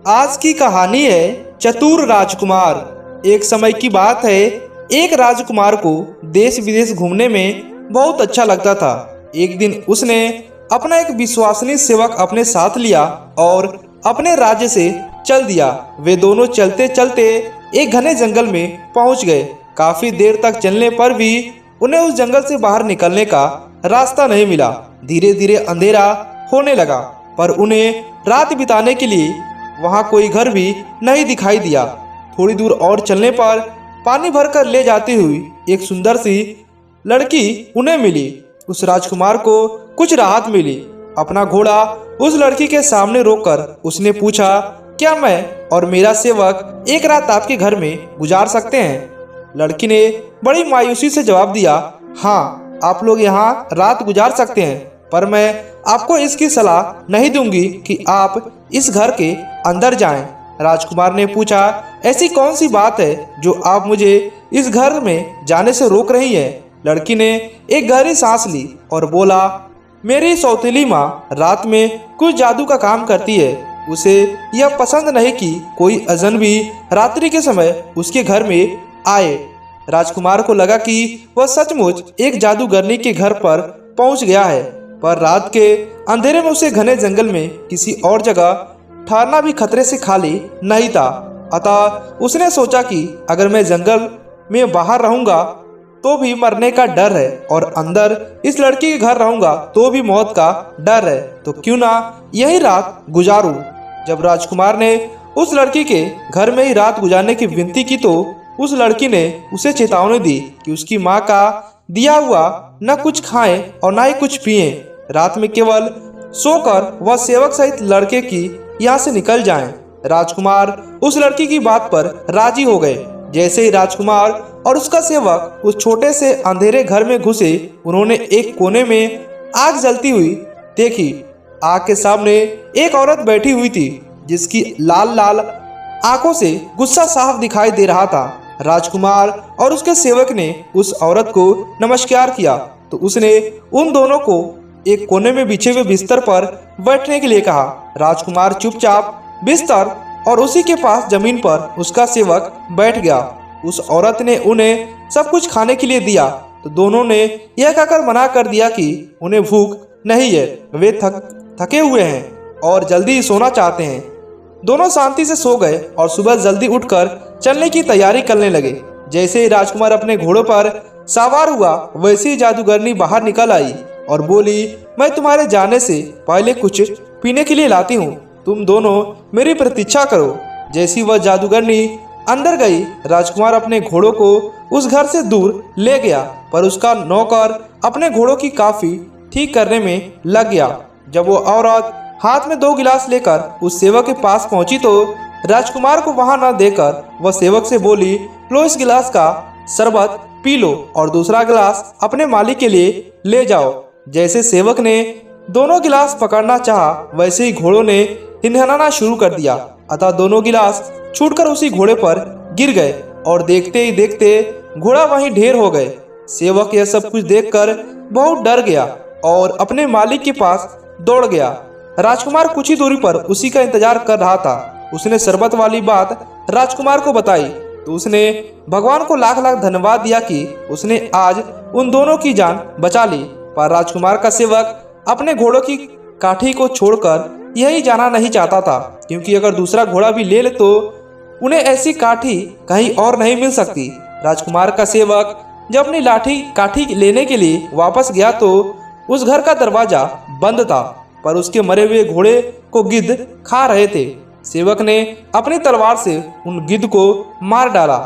आज की कहानी है चतुर राजकुमार। एक समय की बात है, एक राजकुमार को देश विदेश घूमने में बहुत अच्छा लगता था। एक दिन उसने अपना एक विश्वसनीय सेवक अपने साथ लिया और अपने राज्य से चल दिया। वे दोनों चलते चलते एक घने जंगल में पहुंच गए। काफी देर तक चलने पर भी उन्हें उस जंगल से बाहर निकलने का रास्ता नहीं मिला। धीरे धीरे अंधेरा होने लगा, पर उन्हें रात बिताने के लिए वहां कोई घर भी नहीं दिखाई दिया। थोड़ी दूर और चलने पर पानी भरकर ले जाती हुई एक सुंदर सी लड़की उन्हें मिली। उस राजकुमार को कुछ राहत मिली। अपना घोड़ा उस लड़की के सामने रोककर उसने पूछा, क्या मैं और मेरा सेवक एक रात आपके घर में गुजार सकते हैं? लड़की ने बड़ी मायूसी से जवाब दिया, हाँ, आप लोग यहाँ रात गुजार सकते हैं, पर मैं आपको इसकी सलाह नहीं दूंगी कि आप इस घर के अंदर जाएं। राजकुमार ने पूछा, ऐसी कौन सी बात है जो आप मुझे इस घर में जाने से रोक रही है? लड़की ने एक गहरी सांस ली और बोला, मेरी सौतेली माँ रात में कुछ जादू का काम करती है। उसे यह पसंद नहीं कि कोई अजनबी रात्रि के समय उसके घर में आए। राजकुमार को लगा कि वह सचमुच एक जादूगरनी के घर पर पहुंच गया है, पर रात के अंधेरे में उसे घने जंगल में किसी और जगह ठहरना भी खतरे से खाली नहीं था। अतः उसने सोचा कि अगर मैं जंगल में बाहर रहूंगा तो भी मरने का डर है, और अंदर इस लड़की के घर रहूंगा तो भी मौत का डर है, तो क्यों ना यही रात गुजारूं। जब राजकुमार ने उस लड़की के घर में ही रात गुजारने की विनती की तो उस लड़की ने उसे चेतावनी दी कि उसकी माँ का दिया हुआ न कुछ खाएं और न ही कुछ पिए। रात में केवल सोकर वह सेवक सहित लड़के की यहाँ से निकल जाएं। राजकुमार उस लड़की की बात पर राजी हो गए। जैसे ही राजकुमार और उसका सेवक उस छोटे से अंधेरे घर में घुसे, उन्होंने एक कोने में आग जलती हुई देखी। आग के सामने एक औरत बैठी हुई थी, जिसकी लाल लाल आंखों से गुस्सा साफ दिखाई दे रहा था। राजकुमार और उसके सेवक ने उस औरत को नमस्कार किया तो उसने उन दोनों को एक कोने में बिछे हुए बिस्तर पर बैठने के लिए कहा। राजकुमार चुपचाप बिस्तर और उसी के पास जमीन पर उसका सेवक बैठ गया। उस औरत ने उन्हें सब कुछ खाने के लिए दिया तो दोनों ने यह कहकर मना कर दिया कि उन्हें भूख नहीं है, वे थके हुए हैं और जल्दी ही सोना चाहते हैं। दोनों शांति से सो गए और सुबह जल्दी उठकर चलने की तैयारी करने लगे। जैसे ही राजकुमार अपने घोड़ों पर सवार हुआ, वैसे ही जादूगरनी बाहर निकल आई और बोली, मैं तुम्हारे जाने से पहले कुछ पीने के लिए लाती हूँ, तुम दोनों मेरी प्रतीक्षा करो। जैसी वह जादूगरनी अंदर गई, राजकुमार अपने घोड़ों को उस घर से दूर ले गया, पर उसका नौकर अपने घोड़ों की काफी ठीक करने में लग गया। जब वो औरत हाथ में 2 गिलास लेकर उस सेवक के पास पहुंची तो राजकुमार को वहां न देकर वह सेवक से बोली, लो इस गिलास का शरबत पी लो और दूसरा गिलास अपने मालिक के लिए ले जाओ। जैसे सेवक ने दोनों गिलास पकड़ना चाहा, वैसे ही घोड़ों ने हिनहनाना शुरू कर दिया। अतः दोनों गिलास छूटकर उसी घोड़े पर गिर गए और देखते ही देखते घोड़ा वहीं ढेर हो गए। सेवक यह सब कुछ देखकर बहुत डर गया और अपने मालिक के पास दौड़ गया। राजकुमार कुछ ही दूरी पर उसी का इंतजार कर रहा था। उसने शरबत वाली बात राजकुमार को बताई तो उसने भगवान को लाख लाख धन्यवाद दिया कि उसने आज उन दोनों की जान बचा ली। पर राजकुमार का सेवक अपने घोड़ों की काठी को छोड़कर यही जाना नहीं चाहता था, क्योंकि अगर दूसरा घोड़ा भी ले ले तो उन्हें ऐसी काठी कहीं और नहीं मिल सकती। राजकुमार का सेवक जब अपनी लाठी काठी लेने के लिए वापस गया तो उस घर का दरवाजा बंद था, पर उसके मरे हुए घोड़े को गिद्ध खा रहे थे। सेवक ने अपनी तलवार से उन गिद्ध को मार डाला।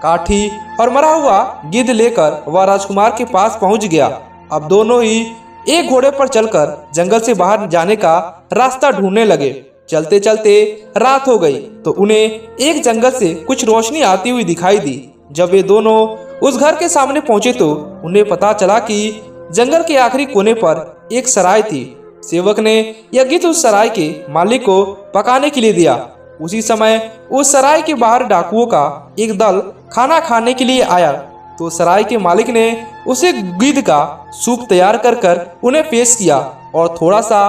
काठी और मरा हुआ गिद्ध लेकर वह राजकुमार के पास पहुंच गया। अब दोनों ही एक घोड़े पर चलकर जंगल से बाहर जाने का रास्ता ढूंढने लगे। चलते चलते रात हो गई तो उन्हें एक जंगल से कुछ रोशनी आती हुई दिखाई दी। जब वे दोनों उस घर के सामने पहुंचे तो उन्हें पता चला कि जंगल के आखिरी कोने पर एक सराय थी। सेवक ने यह गिद्ध उस सराय के मालिक को पकाने के लिए दिया। उसी समय उस सराय के बाहर डाकुओं का एक दल खाना खाने के लिए आया तो सराय के मालिक ने उसे गिद्ध का सूप तैयार कर उन्हें पेश किया और थोड़ा सा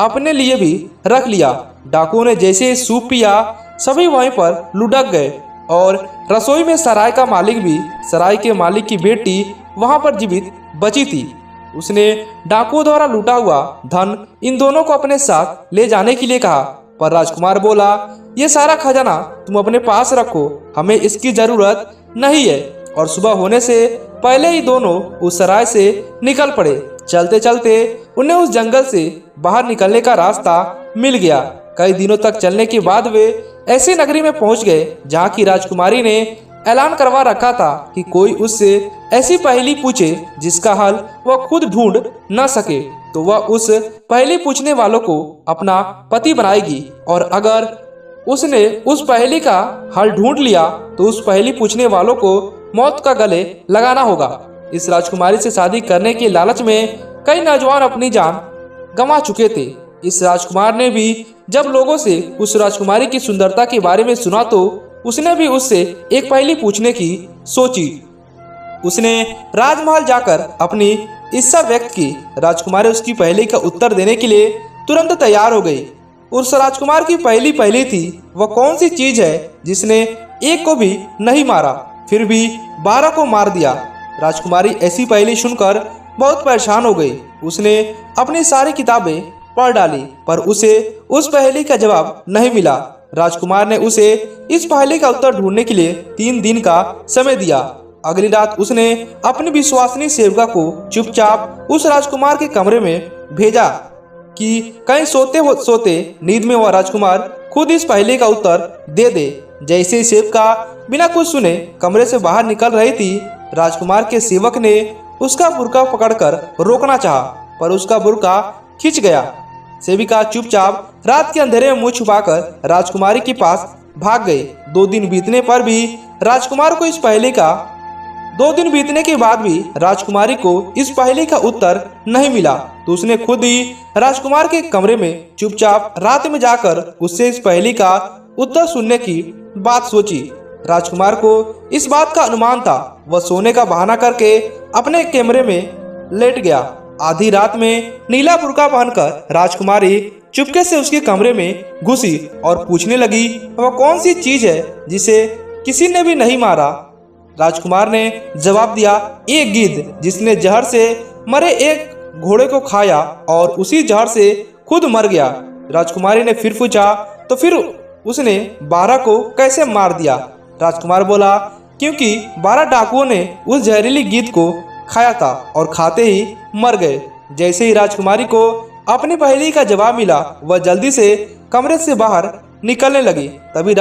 अपने लिए भी रख लिया। डाकुओं ने जैसे ही सूप पिया सभी वहीं पर लुढ़क गए और रसोई में सराय का मालिक भी, सराय के मालिक की बेटी वहां पर जीवित बची थी। उसने डाकुओं द्वारा लूटा हुआ धन इन दोनों को अपने साथ ले जाने के लिए कहा, पर राजकुमार बोला, ये सारा खजाना तुम अपने पास रखो, हमें इसकी जरूरत नहीं है। और सुबह होने से पहले ही दोनों उस सराय से निकल पड़े। चलते चलते उन्हें उस जंगल से बाहर निकलने का रास्ता मिल गया। कई दिनों तक चलने के बाद वे ऐसी नगरी में पहुंच गए जहां की राजकुमारी ने ऐलान करवा रखा था कि कोई उससे ऐसी पहेली पूछे जिसका हल वह खुद ढूंढ न सके तो वह उस पहेली पूछने वालों को अपना पति बनाएगी, और अगर उसने उस पहेली का हल ढूंढ लिया तो उस पहेली पूछने वालों को मौत का गले लगाना होगा। इस राजकुमारी से शादी करने के लालच में कई नौजवान अपनी जान गंवा चुके थे। इस राजकुमार ने भी जब लोगों से उस राजकुमारी की सुंदरता के बारे में सुना तो उसने भी उससे एक पहेली पूछने की सोची। उसने राजमहल जाकर अपनी इच्छा व्यक्त की। राजकुमारी उसकी पहेली का उत्तर देने के लिए तुरंत तैयार हो गई। उस राजकुमार की पहेली थी, वह कौन सी चीज है जिसने एक को भी नहीं मारा फिर भी 12 को मार दिया। राजकुमारी ऐसी पहेली सुनकर बहुत परेशान हो गई। उसने अपनी सारी किताबें पढ़ डाली पर उसे उस पहेली का जवाब नहीं मिला। राजकुमार ने उसे इस पहेली का उत्तर ढूंढने के लिए 3 दिन का समय दिया। अगली रात उसने अपनी विश्वसनीय सेवका को चुपचाप उस राजकुमार के कमरे में भेजा कि कहीं सोते नींद में वह राजकुमार खुद इस पहेली का उत्तर दे दे। जैसे ही सेवका बिना कुछ सुने कमरे से बाहर निकल रही थी, राजकुमार के सेवक ने उसका बुर्का पकड़कर रोकना चाहा, पर उसका बुर्का खिंच गया। सेविका चुपचाप रात के अंधेरे में मुंह छुपाकर राजकुमारी के पास भाग गई। 2 दिन बीतने पर भी राजकुमार को इस पहेली का 2 दिन बीतने के बाद भी राजकुमारी को इस पहेली का उत्तर नहीं मिला तो उसने खुद ही राजकुमार के कमरे में चुपचाप रात में जाकर उससे इस पहेली का उत्तर सुनने की बात सोची। राजकुमार को इस बात का अनुमान था। वह सोने का बहाना करके अपने कमरे में लेट गया। आधी रात में नीला बुर्का पहनकर राजकुमारी चुपके से उसके कमरे में घुसी और पूछने लगी, वह कौन सी चीज है जिसे किसी ने भी नहीं मारा। राजकुमार ने जवाब दिया, एक गिद्ध जिसने जहर से मरे एक घोड़े को खाया और उसी जहर से खुद मर गया। राजकुमारी ने फिर पूछा, तो फिर उसने 12 को कैसे मार दिया। राजकुमार बोला, क्योंकि 12 डाकुओं ने उस जहरीली गिद्ध को खाया था और खाते ही मर गए। जैसे ही राजकुमारी को अपनी पहेली का जवाब मिला वह जल्दी से कमरे से बाहर निकलने लगी। तभी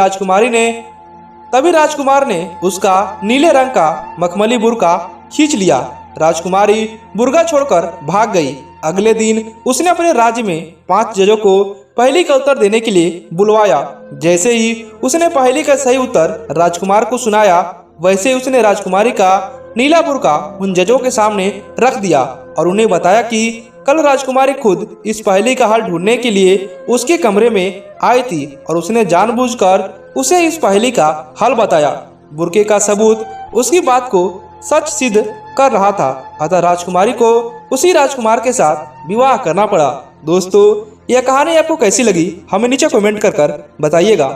राजकुमार ने उसका नीले रंग का मखमली बुर्का खींच लिया। राजकुमारी बुर्का छोड़कर भाग गई। अगले दिन उसने अपने राज्य में 5 जजों को पहेली का उत्तर देने के लिए बुलवाया। जैसे ही उसने पहेली का सही उत्तर राजकुमार को सुनाया वैसे ही उसने राजकुमारी का नीला बुर्का उन जजों के सामने रख दिया और उन्हें बताया कि कल राजकुमारी खुद इस पहेली का हल ढूंढने के लिए उसके कमरे में आई थी और उसने जानबूझकर उसे इस पहेली का हल बताया। बुर्के का सबूत उसकी बात को सच सिद्ध कर रहा था। अतः राजकुमारी को उसी राजकुमार के साथ विवाह करना पड़ा। दोस्तों, यह कहानी आपको कैसी लगी हमें नीचे कमेंट कर बताइएगा।